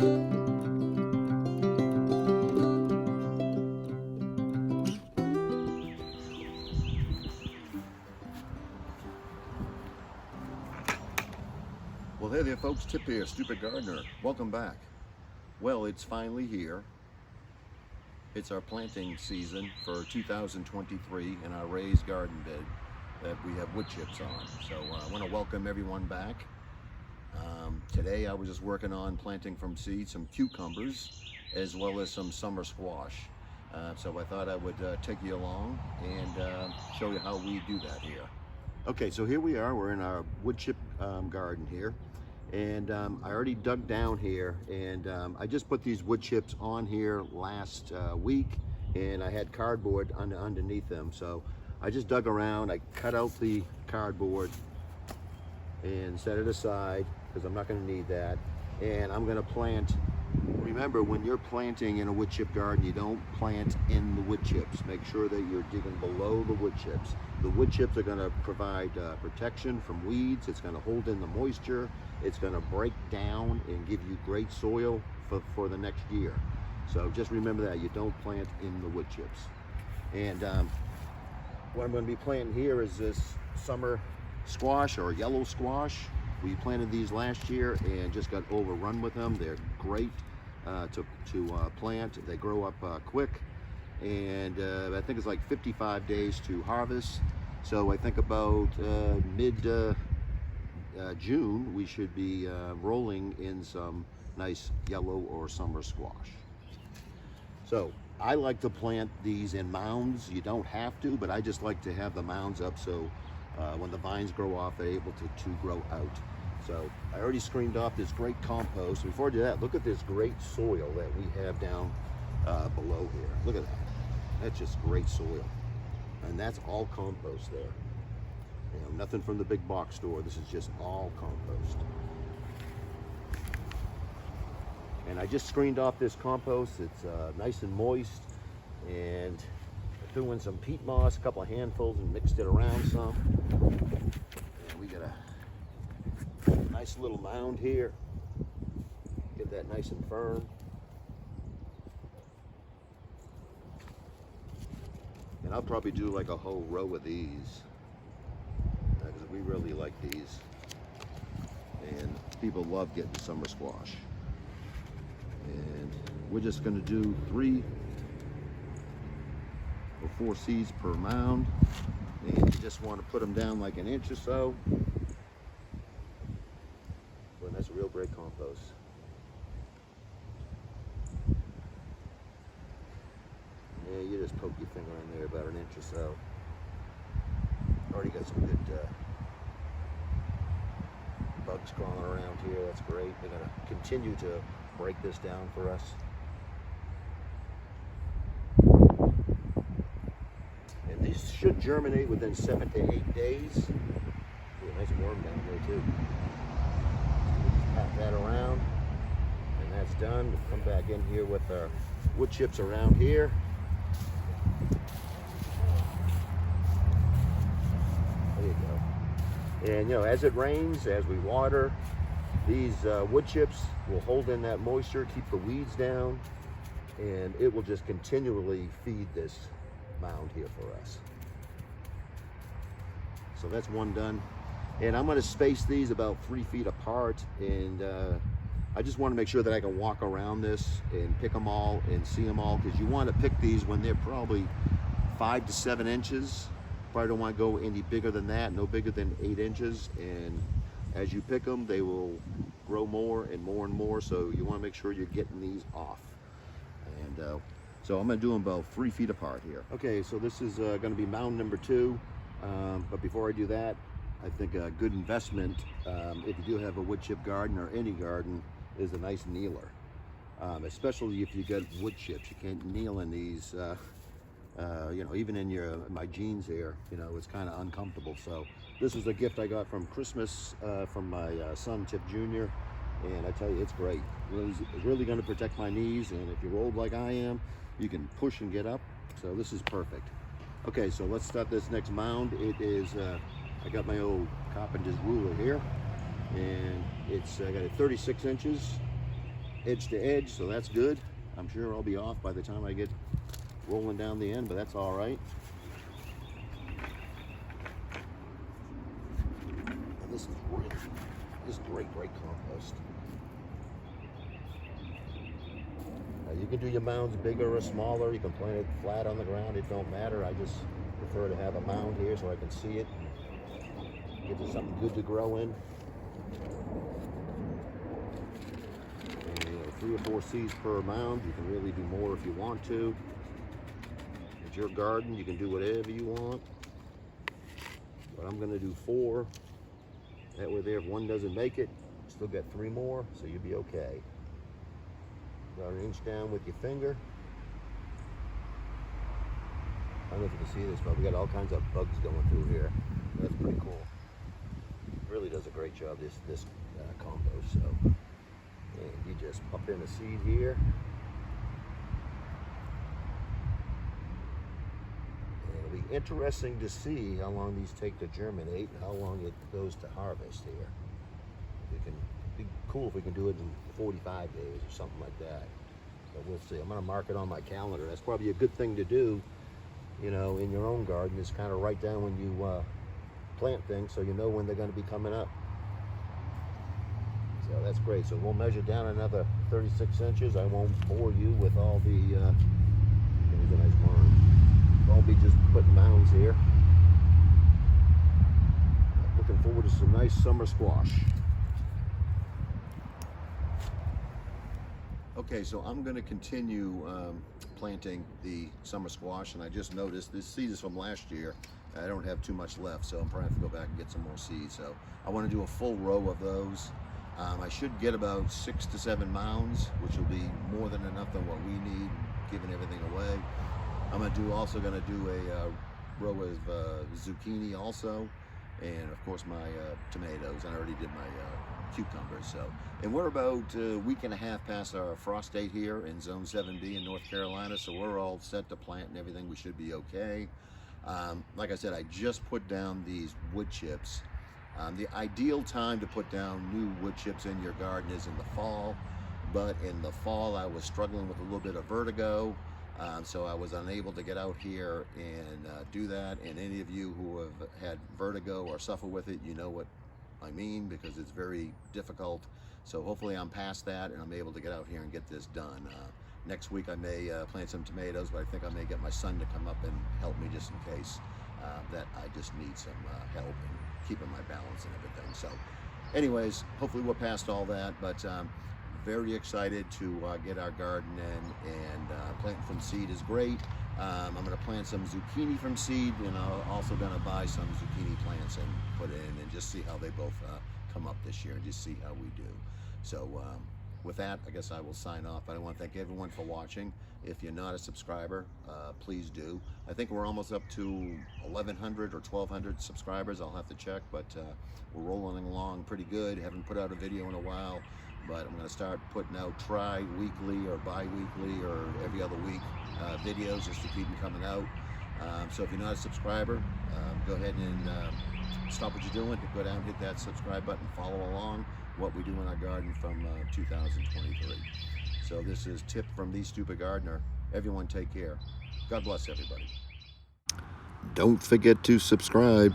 Well, hey there folks, Tip here, Stupid Gardener. Welcome back. Well, it's finally here. It's our planting season for 2023 in our raised garden bed that we have wood chips on. So I want to welcome everyone back. Today I was just working on planting from seed some cucumbers as well as some summer squash. So I thought I would take you along and show you how we do that here. Okay, so here we are. We're in our wood chip garden here. And I already dug down here, and I just put these wood chips on here last week, and I had cardboard underneath them. So I just dug around, I cut out the cardboard and set it aside because I'm not going to need that. And I'm going to plant. Remember, when you're planting in a wood chip garden, you don't plant in the wood chips. Make sure that you're digging below the wood chips. The wood chips are going to provide protection from weeds. It's going to hold in the moisture. It's going to break down and give you great soil for the next year. So just remember that you don't plant in the wood chips. And what I'm going to be planting here is this summer squash or yellow squash. We planted these last year and just got overrun with them. They're great to plant. They grow up quick, and I think it's like 55 days to harvest. So I think about mid June we should be rolling in some nice yellow or summer squash. So I like to plant these in mounds. You don't have to, but I just like to have the mounds up so when the vines grow off, they're able to grow out. So I already screened off this great compost. Before I do that, look at this great soil that we have down below here. Look at that. That's just great soil. And that's all compost there. You know, nothing from the big box store. This is just all compost. And I just screened off this compost. It's nice and moist. And I threw in some peat moss, a couple of handfuls, and mixed it around some. And we got a nice little mound here. Get that nice and firm. And I'll probably do like a whole row of these because we really like these. And people love getting summer squash. And we're just going to do 3 or 4 seeds per mound. And you just want to put them down like an inch or so. Well, that's a real great compost. Yeah, you just poke your finger in there about an inch or so. Already got some good bugs crawling around here. That's great. They're going to continue to break this down for us. And these should germinate within 7 to 8 days. Ooh, a nice worm down there too. Pat that around, and that's done. We'll come back in here with our wood chips around here. There you go. And you know, as it rains, as we water, these wood chips will hold in that moisture, keep the weeds down, and it will just continually feed this mound here for us. So that's one done. And I'm going to space these about 3 feet apart, and I just want to make sure that I can walk around this and pick them all and see them all, because you want to pick these when they're probably 5 to 7 inches. Probably don't want to go any bigger than that, no bigger than 8 inches. And as you pick them, they will grow more and more and more, so you want to make sure you're getting these off. And so I'm going to do them about 3 feet apart here. Okay, so this is going to be mound number 2, but before I do that, I think a good investment, if you do have a wood chip garden or any garden, is a nice kneeler. Especially if you get wood chips. You can't kneel in these, you know, even in my jeans here, you know, it's kind of uncomfortable. So this is a gift I got from Christmas from my son, Tip Jr. And I tell you, it's great. It's really going to protect my knees. And if you're old like I am, you can push and get up. So this is perfect. Okay, so let's start this next mound. It is, I got my old carpenter's ruler here, and it's I got it 36 inches edge to edge, so that's good. I'm sure I'll be off by the time I get rolling down the end, but that's all right. And this is great compost. You can do your mounds bigger or smaller. You can plant it flat on the ground. It don't matter. I just prefer to have a mound here so I can see it. Gives it something good to grow in. And, 3 or 4 seeds per mound. You can really do more if you want to. It's your garden. You can do whatever you want. But I'm going to do 4. That way there, if one doesn't make it, still got 3 more, so you'll be okay. About an inch down with your finger. I don't know if you can see this, but we got all kinds of bugs going through here. That's pretty cool. It really does a great job, this compost. So, and you just pop in a seed here. And it'll be interesting to see how long these take to germinate and how long it goes to harvest here. It'd be cool if we can do it in 45 days or something like that. But we'll see. I'm going to mark it on my calendar. That's probably a good thing to do, you know, in your own garden, is kind of write down when you plant things so you know when they're going to be coming up. So that's great. So we'll measure down another 36 inches. I won't bore you with all the, here's a nice barn. Won't be just putting mounds here. Looking forward to some nice summer squash. Okay, so I'm going to continue planting the summer squash, and I just noticed this seed is from last year. I don't have too much left, so I'm probably going to go back and get some more seeds. So I want to do a full row of those. I should get about 6 to 7 mounds, which will be more than enough than what we need, giving everything away. I'm also going to do a row of zucchini also, and of course my tomatoes. I already did my cucumbers. So, and we're about a week and a half past our frost date here in Zone 7B in North Carolina, so we're all set to plant and everything. We should be okay. Like I said, I just put down these wood chips. The ideal time to put down new wood chips in your garden is in the fall, but in the fall I was struggling with a little bit of vertigo, so I was unable to get out here and do that. And any of you who have had vertigo or suffer with it, you know what I mean, because it's very difficult. So hopefully I'm past that and I'm able to get out here and get this done. Next week I may plant some tomatoes, but I think I may get my son to come up and help me just in case that I just need some help in keeping my balance and everything. So anyways, hopefully we're past all that, but very excited to get our garden in, and planting from seed is great. I'm going to plant some zucchini from seed, and I'm also going to buy some zucchini plants and put in and just see how they both come up this year and just see how we do. So with that, I guess I will sign off. I want to thank everyone for watching. If you're not a subscriber, please do. I think we're almost up to 1,100 or 1,200 subscribers. I'll have to check, but we're rolling along pretty good. Haven't put out a video in a while, but I'm going to start putting out tri-weekly or bi-weekly or every other week videos just to keep them coming out. So if you're not a subscriber, go ahead and stop what you're doing. Go down, hit that subscribe button, follow along what we do in our garden from 2023. So this is Tip from The Stupid Gardener. Everyone take care. God bless everybody. Don't forget to subscribe.